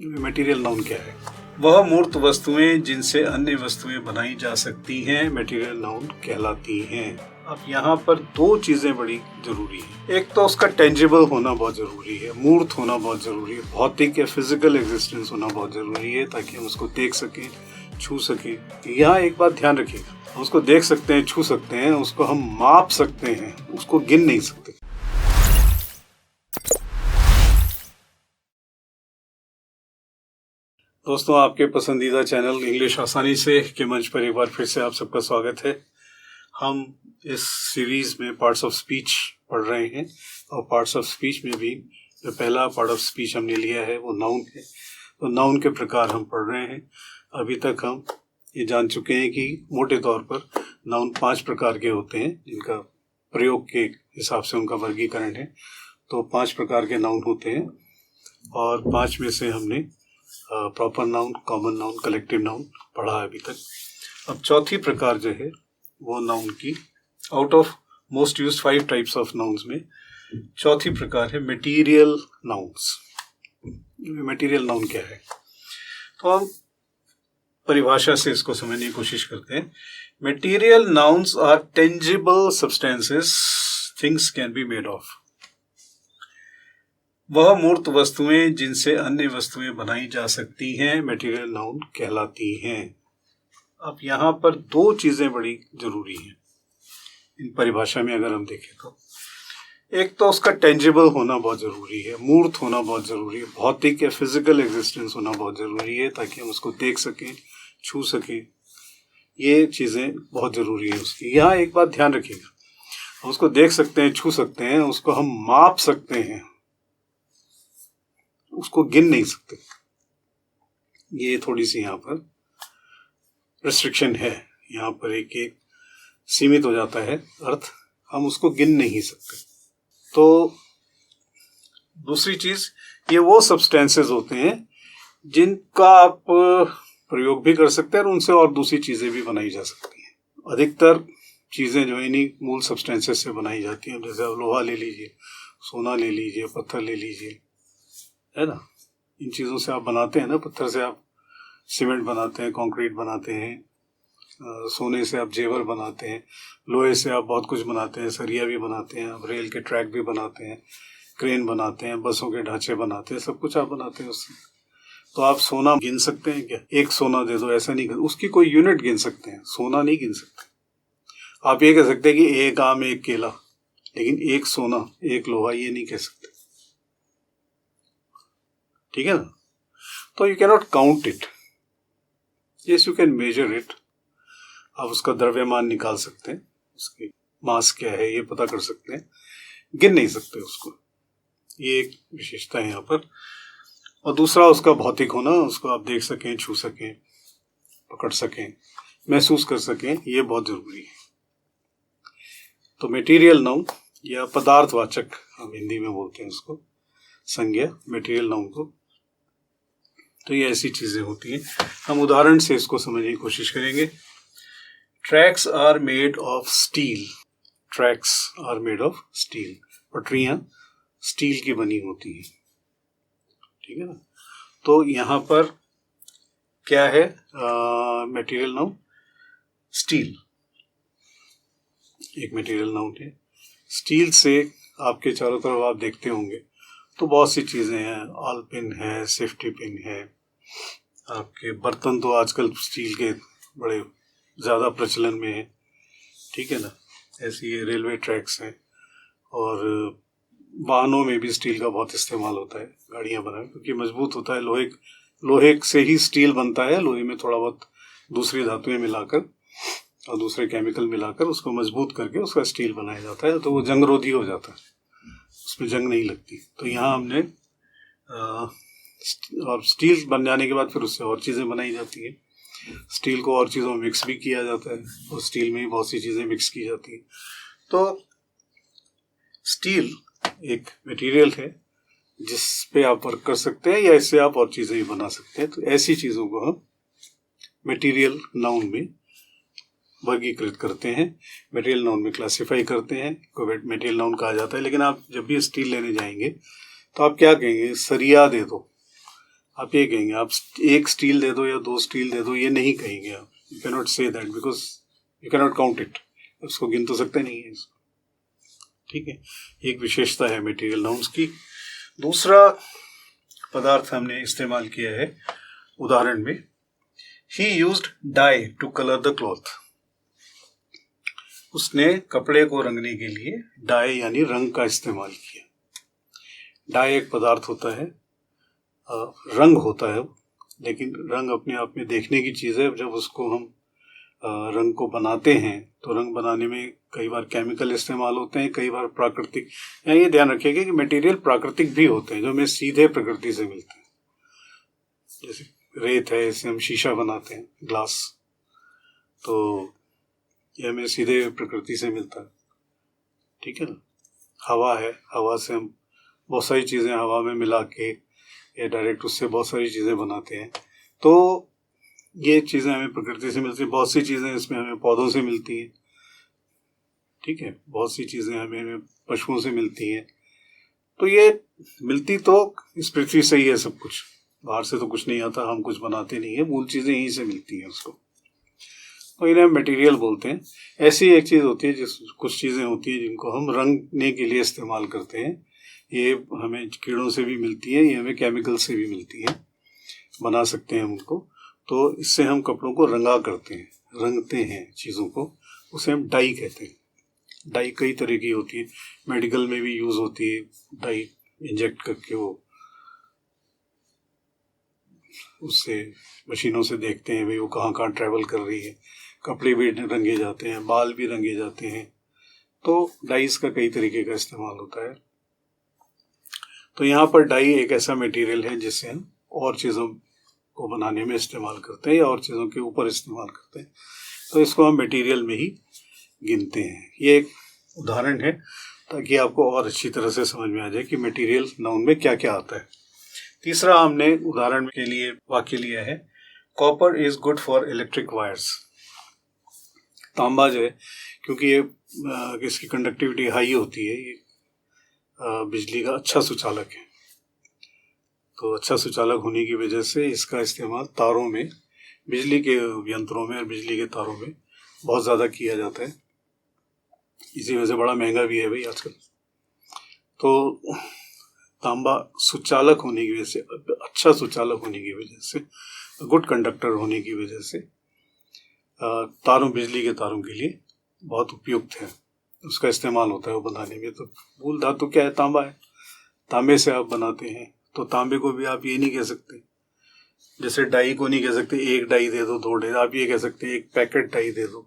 Material noun क्या है? वह मूर्त वस्तुएं जिनसे अन्य वस्तुएं बनाई जा सकती हैं मटेरियल नाउन कहलाती हैं। अब यहाँ पर दो चीजें बड़ी जरूरी हैं। एक तो उसका टेंजिबल होना बहुत जरूरी है, मूर्त होना बहुत जरूरी है, भौतिक या फिजिकल एग्जिस्टेंस होना बहुत जरूरी है ताकि हम उसको देख सकें, छू सकें। यहाँ एक बात ध्यान रखिएगा, हम उसको देख सकते हैं, छू सकते हैं, उसको हम माप सकते हैं, उसको गिन नहीं सकते। दोस्तों, आपके पसंदीदा चैनल इंग्लिश आसानी से के मंच पर एक बार फिर से आप सबका स्वागत है। हम इस सीरीज में पार्ट्स ऑफ स्पीच पढ़ रहे हैं और पार्ट्स ऑफ स्पीच में भी जो पहला पार्ट ऑफ स्पीच हमने लिया है वो नाउन है। तो नाउन के प्रकार हम पढ़ रहे हैं। अभी तक हम ये जान चुके हैं कि मोटे तौर पर नाउन 5 प्रकार के होते हैं जिनका प्रयोग के हिसाब से उनका वर्गीकरण है। तो 5 प्रकार के नाउन होते हैं और 5 में से हमने proper noun, common noun, collective noun पढ़ा है अभी तक। अब चौथी प्रकार जो है वो नाउन की, out of most used 5 types of nouns में चौथी प्रकार है मटेरियल नाउन्स। मटेरियल नाउन क्या है? तो हम परिभाषा से इसको समझने की कोशिश करते हैं। Material nouns are tangible substances things can be made of. वह मूर्त वस्तुएं जिनसे अन्य वस्तुएं बनाई जा सकती हैं मटेरियल नाउन कहलाती हैं। अब यहाँ पर दो चीजें बड़ी जरूरी हैं इन परिभाषा में अगर हम देखें तो। एक तो उसका टेंजिबल होना बहुत जरूरी है, मूर्त होना बहुत जरूरी है, भौतिक या फिजिकल एग्जिस्टेंस होना बहुत जरूरी है ताकि हम उसको देख सकें, छू सकें। ये चीजें बहुत जरूरी है उसकी। यहाँ एक बात ध्यान रखिएगा, हम उसको देख सकते हैं, छू सकते हैं, उसको हम माप सकते हैं, उसको गिन नहीं सकते। ये थोड़ी सी यहाँ पर रिस्ट्रिक्शन है। यहाँ पर एक सीमित हो जाता है अर्थ, हम उसको गिन नहीं सकते। तो दूसरी चीज, ये वो सब्सटेंसेस होते हैं जिनका आप प्रयोग भी कर सकते हैं और उनसे और दूसरी चीजें भी बनाई जा सकती हैं। अधिकतर चीजें जो इन्हीं मूल सब्सटेंसेस से बनाई जाती हैं। जैसे आप लोहा ले लीजिए, सोना ले लीजिए, पत्थर ले लीजिए, है ना। इन चीज़ों से आप बनाते हैं ना। पत्थर से आप सीमेंट बनाते हैं, कंक्रीट बनाते हैं, सोने से आप जेवर बनाते हैं, लोहे से आप बहुत कुछ बनाते हैं, सरिया भी बनाते हैं, आप रेल के ट्रैक भी बनाते हैं, क्रेन बनाते हैं, बसों के ढांचे बनाते हैं, सब कुछ आप बनाते हैं उससे। तो आप सोना गिन सकते हैं क्या? एक सोना दे दो, ऐसा नहीं गिन, उसकी कोई यूनिट गिन सकते हैं, सोना नहीं गिन सकते। आप ये कह सकते हैं कि एक आम एक केला, लेकिन एक सोना एक लोहा ये नहीं कह सकते, ठीक है ना। तो you cannot count it, yes you can measure it. आप उसका द्रव्यमान निकाल सकते हैं, उसकी मास क्या है ये पता कर सकते हैं, गिन नहीं सकते उसको। ये एक विशेषता है यहाँ पर। और दूसरा उसका भौतिक होना, उसको आप देख सकें, छू सकें, पकड़ सकें, महसूस कर सकें, ये बहुत जरूरी है। तो मटेरियल नाउन या पदार्थवाचक हम हिंदी में बोलते हैं उसको, संज्ञा मटेरियल नाउन को। तो ये ऐसी चीजें होती हैं। हम उदाहरण से इसको समझने की कोशिश करेंगे। Tracks are made of steel. Tracks are made of steel. पटरियां स्टील की बनी होती हैं, ठीक है ना। तो यहाँ पर क्या है मटेरियल नाउन? स्टील एक मटेरियल नाउन है। स्टील से आपके चारों तरफ आप देखते होंगे तो बहुत सी चीज़ें हैं, ऑल पिन है, सेफ्टी पिन है, आपके बर्तन तो आजकल स्टील के बड़े ज़्यादा प्रचलन में है, ठीक है ना। ऐसी ये रेलवे ट्रैक्स हैं और वाहनों में भी स्टील का बहुत इस्तेमाल होता है, गाड़ियाँ बनाने, क्योंकि मजबूत होता है। लोहे से ही स्टील बनता है। लोहे में थोड़ा बहुत दूसरी धातुएं मिलाकर और दूसरे केमिकल मिलाकर उसको मजबूत करके उसका स्टील बनाया जाता है, तो वो जंगरोधी हो जाता है, उसमें जंग नहीं लगती। तो यहाँ हमने और स्टील बन जाने के बाद फिर उससे और चीज़ें बनाई जाती हैं। स्टील को और चीज़ों में मिक्स भी किया जाता है और स्टील में ही बहुत सी चीज़ें मिक्स की जाती हैं। तो स्टील एक मटेरियल है जिस पे आप वर्क कर सकते हैं या इससे आप और चीज़ें भी बना सकते हैं। तो ऐसी चीज़ों को हम मटेरियल नाउन में वर्गीकृत करते हैं, मटेरियल नाउन में क्लासिफाई करते हैं, को मटेरियल नाउन कहा जाता है। लेकिन आप जब भी स्टील लेने जाएंगे तो आप क्या कहेंगे? सरिया दे दो। आप ये कहेंगे, आप एक स्टील दे दो या 2 स्टील दे दो, ये नहीं कहेंगे आप. You can not say that because you can not count it. उसको गिन तो सकते नहीं है इसको. ठीक है, एक विशेषता है मटेरियल नाउन्स की. दूसरा पदार्थ हमने इस्तेमाल किया है उदाहरण में, he used dye to colour the cloth. उसने कपड़े को रंगने के लिए डाई यानी रंग का इस्तेमाल किया. डाई एक पदार्थ होता है, रंग होता है, लेकिन रंग अपने आप में देखने की चीज़ है. जब उसको हम रंग को बनाते हैं तो रंग बनाने में कई बार केमिकल इस्तेमाल होते हैं, कई बार प्राकृतिक. यहाँ ये ध्यान रखिएगा कि मटेरियल प्राकृतिक भी होते हैं जो हमें सीधे प्रकृति से मिलते हैं. जैसे रेत है, इससे हम शीशा बनाते हैं, ग्लास, तो ये हमें सीधे प्रकृति से मिलता है. ठीक है ना. हवा है, हवा से हम बहुत सारी चीज़ें हवा में मिला के या डायरेक्ट उससे बहुत सारी चीज़ें बनाते हैं. तो ये चीज़ें हमें प्रकृति से मिलती हैं. बहुत सी चीज़ें इसमें हमें पौधों से मिलती हैं. ठीक है, बहुत सी चीज़ें हमें पशुओं से मिलती हैं. तो ये मिलती तो इस पृथ्वी से ही है सब कुछ, बाहर से तो कुछ नहीं आता, हम कुछ बनाते नहीं है, मूल चीज़ें यहीं से मिलती हैं उसको. तो इन्हें हम मटेरियल बोलते हैं. ऐसी एक चीज़ होती है जिस कुछ चीज़ें होती हैं जिनको हम रंगने के लिए इस्तेमाल करते हैं. ये हमें कीड़ों से भी मिलती है, ये हमें केमिकल से भी मिलती है, बना सकते हैं हम उनको. तो इससे हम कपड़ों को रंगा करते हैं, रंगते हैं चीज़ों को, उसे हम डाई कहते हैं. डाई कई तरह की होती है, मेडिकल में भी यूज़ होती है. डाई इंजेक्ट करके वो उससे मशीनों से देखते हैं भाई वो कहाँ कहाँ ट्रैवल कर रही है. कपड़े भी रंगे जाते हैं, बाल भी रंगे जाते हैं. तो डाइस का कई तरीके का इस्तेमाल होता है. तो यहाँ पर डाई एक ऐसा मटेरियल है जिससे हम और चीज़ों को बनाने में इस्तेमाल करते हैं या और चीज़ों के ऊपर इस्तेमाल करते हैं. तो इसको हम मटेरियल में ही गिनते हैं. ये एक उदाहरण है ताकि आपको और अच्छी तरह से समझ में आ जाए कि मटेरियल नाउन में क्या क्या आता है. तीसरा हमने उदाहरण के लिए वाक्य लिया है, copper is good for electric wires. तांबा जो है, क्योंकि ये इसकी कंडक्टिविटी हाई होती है, ये बिजली का अच्छा सुचालक है. तो अच्छा सुचालक होने की वजह से इसका इस्तेमाल तारों में, बिजली के यंत्रों में और बिजली के तारों में बहुत ज़्यादा किया जाता है. इसी वजह से बड़ा महंगा भी है भाई आजकल. तो तांबा सुचालक होने की वजह से, अच्छा सुचालक होने की वजह से, गुड कंडक्टर होने की वजह से तारों, बिजली के तारों के लिए बहुत उपयुक्त है. उसका इस्तेमाल होता है वो बनाने में. तो मूल धातु क्या है? तांबा है. तांबे से आप बनाते हैं. तो तांबे को भी आप ये नहीं कह सकते, जैसे डाई को नहीं कह सकते एक डाई दे दो, 2 डाई. आप ये कह सकते हैं एक पैकेट डाई दे दो,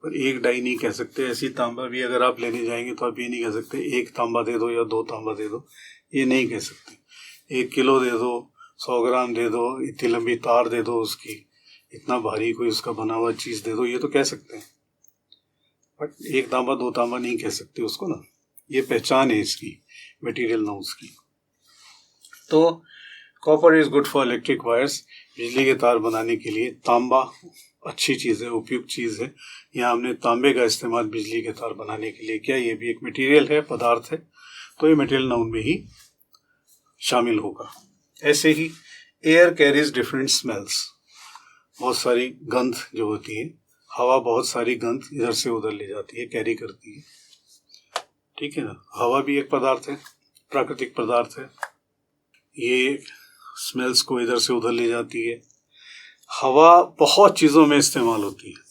पर एक डाई नहीं कह सकते. ऐसी तांबा भी अगर आप लेने जाएंगे तो आप ये नहीं कह सकते एक तांबा दे दो या 2 तांबा दे दो. ये नहीं कह सकते. 1 किलो दे दो, 100 ग्राम दे दो, इतनी लंबी तार दे दो, उसकी इतना भारी कोई उसका बना हुआ चीज़ दे दो, ये तो कह सकते हैं. बट 1 तांबा 2 तांबा नहीं कह सकते उसको ना. ये पहचान है इसकी मटेरियल नाउन्स की. तो copper is good for electric wires. बिजली के तार बनाने के लिए तांबा अच्छी चीज़ है, उपयुक्त चीज़ है. यहाँ हमने तांबे का इस्तेमाल बिजली के तार बनाने के लिए किया. ये भी एक मटेरियल है, पदार्थ है, तो ये मटेरियल नाउन में ही शामिल होगा. ऐसे ही एयर कैरीज डिफरेंट स्मेल्स. बहुत सारी गंध जो होती है, हवा बहुत सारी गंध इधर से उधर ले जाती है, कैरी करती है. ठीक है ना. हवा भी एक पदार्थ है, प्राकृतिक पदार्थ है. ये स्मेल्स को इधर से उधर ले जाती है. हवा बहुत चीज़ों में इस्तेमाल होती है,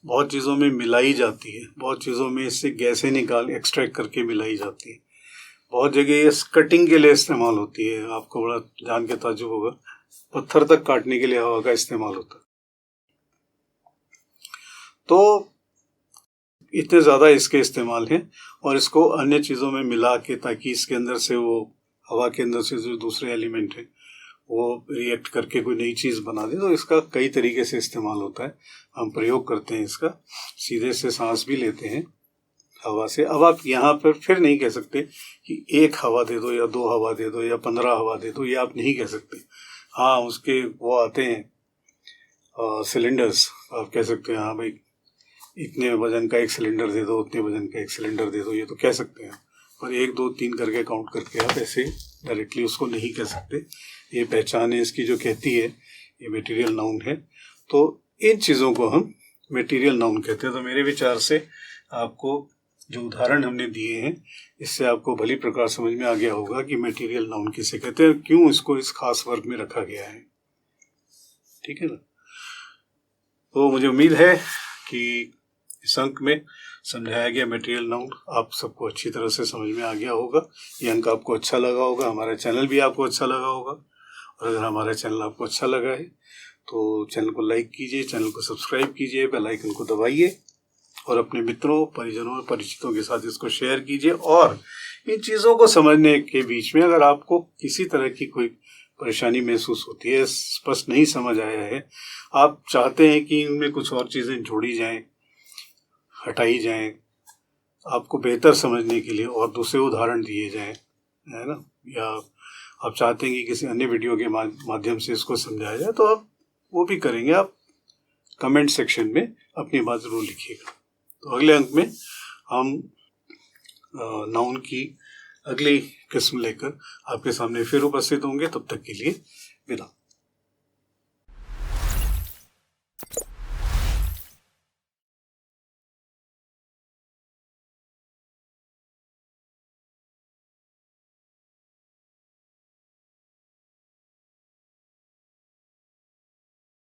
बहुत चीज़ों में मिलाई जाती है, बहुत चीज़ों में इससे गैसें निकाल एक्सट्रैक्ट करके मिलाई जाती है. बहुत जगह ये कटिंग के लिए इस्तेमाल होती है. आपको बड़ा जान के ताज्जुब होगा, पत्थर तक काटने के लिए हवा का इस्तेमाल होता है. तो इतने ज़्यादा इसके इस्तेमाल हैं. और इसको अन्य चीज़ों में मिला के, ताकि इसके अंदर से वो हवा के अंदर से जो दूसरे एलिमेंट हैं वो रिएक्ट करके कोई नई चीज़ बना दे. तो इसका कई तरीके से इस्तेमाल होता है. हम प्रयोग करते हैं इसका. सीधे से सांस भी लेते हैं हवा से. अब आप यहाँ पर फिर नहीं कह सकते कि 1 हवा दे दो या 2 हवा दे दो या 15 हवा दे दो, ये आप नहीं कह सकते. हाँ, उसके वो आते हैं सिलेंडर्स. आप कह सकते हैं हाँ भाई इतने वजन का 1 सिलेंडर दे दो, उतने वजन का 1 सिलेंडर दे दो, ये तो कह सकते हैं. पर 1 2 3 करके काउंट करके आप ऐसे डायरेक्टली उसको नहीं कह सकते। ये पहचान है इसकी जो कहती है, ये मटेरियल नाउन है। तो इन चीज़ों को हम मटेरियल नाउन कहते हैं। तो मेरे विचार से आपको जो उदाहरण हमने दिए हैं, इससे आपको भली प्रकार समझ में आ गया होगा कि मटेरियल नाउन किसे कहते हैं, क्यों इसको इस खास वर्ग में रखा गया है। ठीक है ना। तो मुझे उम्मीद है कि इस अंक में समझाया गया मटेरियल नाउन आप सबको अच्छी तरह से समझ में आ गया होगा। ये अंक आपको अच्छा लगा होगा, हमारा चैनल भी आपको अच्छा लगा होगा। और अगर हमारा चैनल आपको अच्छा लगा है तो चैनल को लाइक कीजिए, चैनल को सब्सक्राइब कीजिए, बेल आइकन को दबाइए और अपने मित्रों, परिजनों और परिचितों के साथ इसको शेयर कीजिए। और इन चीज़ों को समझने के बीच में अगर आपको किसी तरह की कोई परेशानी महसूस होती है, स्पष्ट नहीं समझ आया है, आप चाहते हैं कि इनमें कुछ और चीज़ें जोड़ी जाएं, हटाई जाएं, आपको बेहतर समझने के लिए और दूसरे उदाहरण दिए जाएं, है ना, या आप चाहते हैं कि किसी अन्य वीडियो के माध्यम से इसको समझाया जाए, तो आप वो भी करेंगे। आप कमेंट सेक्शन में अपनी बात ज़रूर लिखिएगा। तो अगले अंक में हम नाउन की अगली किस्म लेकर आपके सामने फिर उपस्थित होंगे। तब तक के लिए विदा।